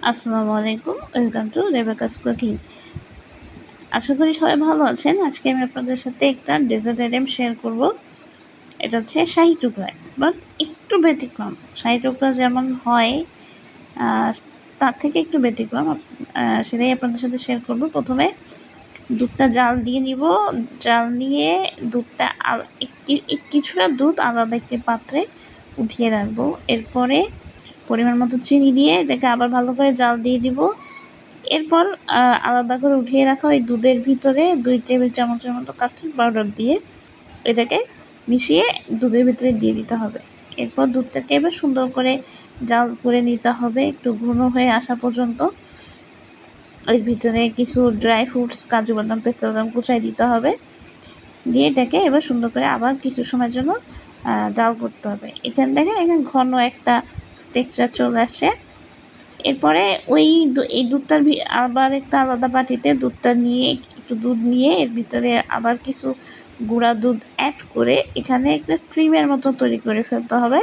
আসসালামু আলাইকুম, welcome to রেবেকাস cooking. আশা করি সবাই ভালো আছেন। আজকে আমি আপনাদের সাথে একটা ডেজার্ট আইটেম শেয়ার করব। এটা হচ্ছে শাহি টুকরা, বাট একটু ব্যতিক্রম। শাহি টুকরা যেমন হয় তার থেকে একটু ব্যতিক্রম, সেটাই আপনাদের সাথে শেয়ার করব। প্রথমে দুধটা জাল দিয়ে নিব। জাল নিয়ে দুধটা কিছুটা দুধ আলাদা একটি পাত্রে উঠিয়ে রাখবো। এরপরে পরিমাণ মতো চিনি দিয়ে এটাকে আবার ভালো করে জাল দিয়ে দিব। এরপর আলাদা করে উঠিয়ে রাখা ওই দুধের ভিতরে 2 টেবিল চামচের মতো কাস্টার্ড পাউডার দিয়ে এটাকে মিশিয়ে দুধের ভিতরে দিয়ে দিতে হবে। এরপর দুধটাকে এবার সুন্দর করে জাল করে নিতে হবে একটু ঘন হয়ে আসা পর্যন্ত। এর ভিতরে কিছু ড্রাই ফ্রুটস, কাজু বাদাম, পেস্তা বাদাম কুচাই দিতে হবে। দিয়ে এটাকে এবার সুন্দর করে আবার কিছু সময়ের জন্য জাল করতে হবে। এখানে দেখেন এখানে ঘন একটা টেক্সচার চলে আসছে। এরপরে এই দুধটার আবার একটা আলাদা বাটিতে দুধটা নিয়ে একটু দুধ নিয়ে এর ভিতরে আবার কিছু গুঁড়া দুধ অ্যাড করে এখানে একটা ক্রিমের মতো তৈরি করে ফেলতে হবে।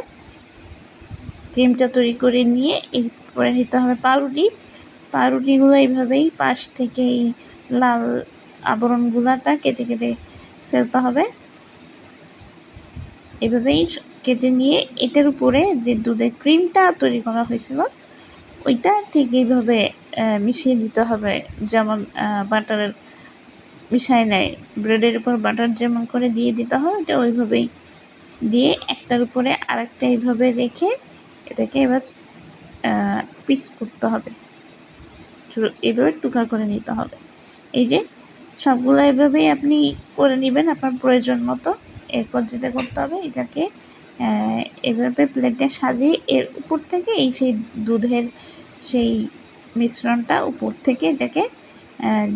ক্রিমটা তৈরি করে নিয়ে এরপরে নিতে হবে পাউরুটিগুলো এইভাবেই পাশ থেকে এই লাল আবরণগুলাটা কেটে কেটে ফেলতে হবে। এভাবেই কেটে নিয়ে এটার উপরে যে দুধের ক্রিমটা তৈরি করা হয়েছিল ওইটা ঠিক এইভাবে মিশিয়ে দিতে হবে, যেমন বাটারের মিশাই নেয়, ব্রেডের উপর বাটার যেমন করে দিয়ে দিতে হয় ওটা ওইভাবেই দিয়ে একটার উপরে আরেকটা এইভাবে রেখে এটাকে এবার পিস করতে হবে, এইভাবে টুকরা করে নিতে হবে। এই যে সবগুলো এভাবেই আপনি করে নেবেন আপনার প্রয়োজন মতো। এরপর যেটা করতে হবে এটাকে এভাবে প্লেটে সাজিয়ে এর উপর থেকে সেই দুধের সেই মিশ্রণটা উপর থেকে এটাকে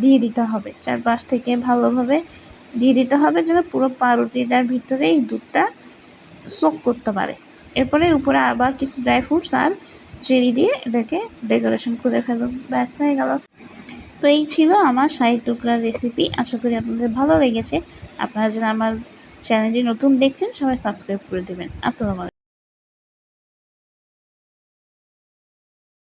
দিয়ে দিতে হবে, চারপাশ থেকে ভালোভাবে দিয়ে দিতে হবে যেন পুরো পাউরুটিটার ভিতরে এই দুধটা সোক করতে পারে। এরপরে উপরে আবার কিছু ড্রাই ফ্রুটস আর চেরি দিয়ে এটাকে ডেকোরেশন করে ফেলুন, ব্যাস হয়ে গেল। তো এই ছিল আমার শাহি টুকরার রেসিপি। আশা করি আপনাদের ভালো লেগেছে। আপনারা যারা আমার চ্যানেলটি নতুন দেখছেন সবাই সাবস্ক্রাইব করে দেবেন। আসসালামু আলাইকুম।